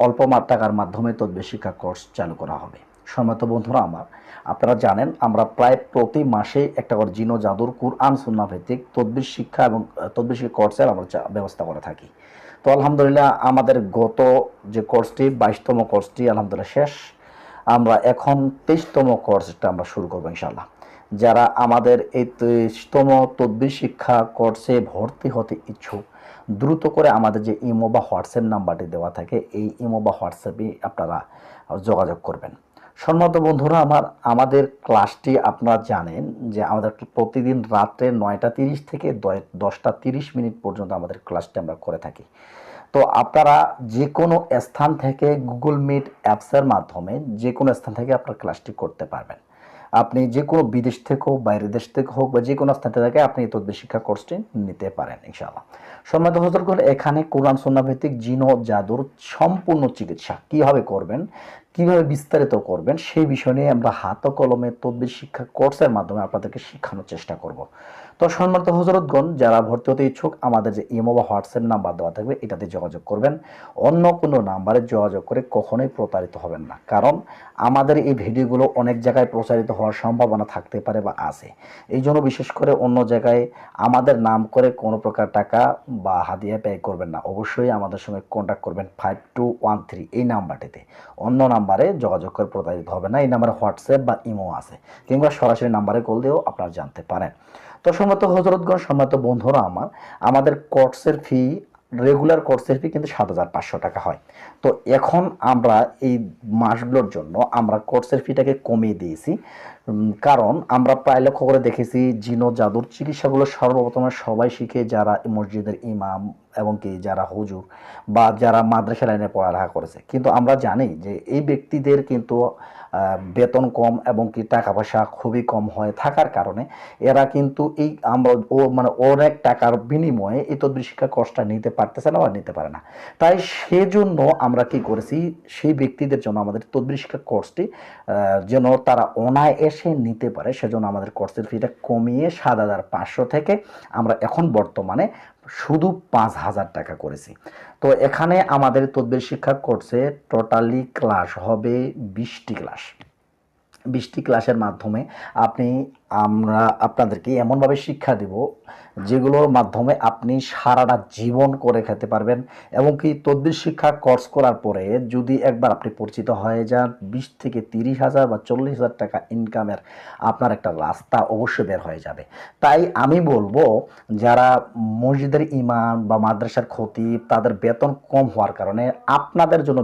অল্প টাকার মাধ্যমে তদবির শিক্ষা কোর্স চালু করা হবে। সম্মানিত বন্ধুরা আমার, আপনারা জানেন আমরা প্রায় প্রতি মাসে একটা করে জিনো জাদুর কুরআন সুন্নাহ ভিত্তিক তদবির শিক্ষা এবং তদবির শিক্ষা কোর্সের আমরা ব্যবস্থা করে থাকি। তো আলহামদুলিল্লাহ আমাদের গত যে কোর্সটি 22তম কোর্সটি আলহামদুলিল্লাহ শেষ। আমরা এখন 23তম কোর্সটা আমরা শুরু করবো ইনশাআল্লাহ। যারা আমাদের এই 23তম তদবির শিক্ষা কোর্সে ভর্তি হতে ইচ্ছুক, দ্রুত করে আমাদের যে ইমো বা হোয়াটসঅ্যাপ নাম্বারটি দেওয়া থাকে এই ইমো বা হোয়াটসঅ্যাপে আপনারা যোগাযোগ করবেন। সম্মানিত বন্ধুরা আমার, আমাদের ক্লাসটি আপনারা জানেন যে আমাদের প্রতিদিন রাত্রে 9টা 30 থেকে 10টা 30 পর্যন্ত আমাদের ক্লাসটি আমরা করে থাকি। তো আপনারা যে কোনো স্থান থেকে গুগল মিট অ্যাপসের মাধ্যমে যে কোনো স্থান থেকে আপনার ক্লাসটি করতে পারবেন। আপনি যে কোনো বিদেশ থেকে হোক, বাইরের দেশ থেকে হোক বা যে কোনো স্থান থেকে আপনি এই তদবির শিক্ষা কোর্সটি নিতে পারেন ইনশাআল্লাহ। সম্মানিত হযরতগণ, এখানে কোরআন সুন্নাহ ভিত্তিক জিন ও জাদুর সম্পূর্ণ চিকিৎসা কীভাবে করবেন, কীভাবে বিস্তারিত করবেন সেই বিষয় নিয়ে আমরা হাত ও কলমে তদবির শিক্ষা কোর্সের মাধ্যমে আপনাদেরকে শেখানোর চেষ্টা করব। তো সম্মানিত হযরতগণ, যারা ভর্তি হতে ইচ্ছুক আমাদের যে ইমো বা হোয়াটসঅ্যাপ নাম্বার দেওয়া থাকবে এটাতে যোগাযোগ করবেন। অন্য কোনো নাম্বারে যোগাযোগ করে কখনোই প্রতারিত হবেন না, কারণ আমাদের এই ভিডিওগুলো অনেক জায়গায় প্রচারিত হওয়ার সম্ভাবনা থাকতে পারে বা আছে। এই জন্য বিশেষ করে অন্য জায়গায় আমাদের নাম করে কোনো প্রকার টাকা বা হাদিয়া পে করবেন না। অবশ্যই আমাদের সঙ্গে কন্ট্যাক্ট করবেন 5213 এই নাম্বারটিতে। অন্য নাম্বারে যোগাযোগ করে প্রতারিত হবে না। এই নাম্বারে হোয়াটসঅ্যাপ বা ইমো আছে, কিংবা সরাসরি নাম্বারে কল দিয়েও আপনারা জানতে পারেন। তো সম্মানিত হযরতগণ, সম্মানিত বন্ধুরা আমার, আমাদের কোর্সের ফি, রেগুলার কোর্সের ফি কিন্তু 7500 টাকা হয়। তো এখন আমরা এই মাসগুলোর জন্য আমরা কোর্সের ফিটাকে কমিয়ে দিয়েছি। কারণ আমরা প্রায় লক্ষ্য করে দেখেছি জিনো জাদুর চিকিৎসাগুলো সর্বপ্রথমে সবাই শিখে যারা মসজিদের ইমাম এবং কি যারা হুজুর বা যারা মাদ্রাসা লাইনে পড়ালেখা করেছে। কিন্তু আমরা জানি যে এই ব্যক্তিদের কিন্তু বেতন কম এবং কি টাকা পয়সা খুবই কম হয়ে থাকার কারণে এরা কিন্তু এই আমরা মানে অনেক টাকার বিনিময়ে এই তদবির শিক্ষা কোর্সটা নিতে পারতেছে না বা নিতে পারে না। তাই সেজন্য আমরা কি করেছি, সেই ব্যক্তিদের জন্য আমাদের তদবির শিক্ষা কোর্সটি যেন তারা অনায়াসে নিতে পারে সেজন্য আমাদের কোর্সের ফিটা কমিয়ে 7500 থেকে আমরা এখন বর্তমানে শুধু 5000 টাকা করেছি। তো এখানে আমাদের তদবির শিক্ষা কোর্সে টোটালি ক্লাস হবে 20টি ক্লাস। 20টি ক্লাসের মাধ্যমে আমরা আপনাদেরকে এমনভাবে শিক্ষা দেব যেগুলোর মাধ্যমে আপনি সারাটা জীবন করে খেতে পারবেন। এবং কি তদবির শিক্ষা কোর্স করার পরে যদি একবার আপনি পরিচিত হয়ে যান, 20 থেকে 30,000 বা 40,000 টাকা ইনকামের আপনার একটা রাস্তা অবশ্যই বের হয়ে যাবে। তাই আমি বলবো, যারা মসজিদের ইমাম বা মাদ্রাসার খতিব তাদের বেতন কম হওয়ার কারণে আপনাদের জন্য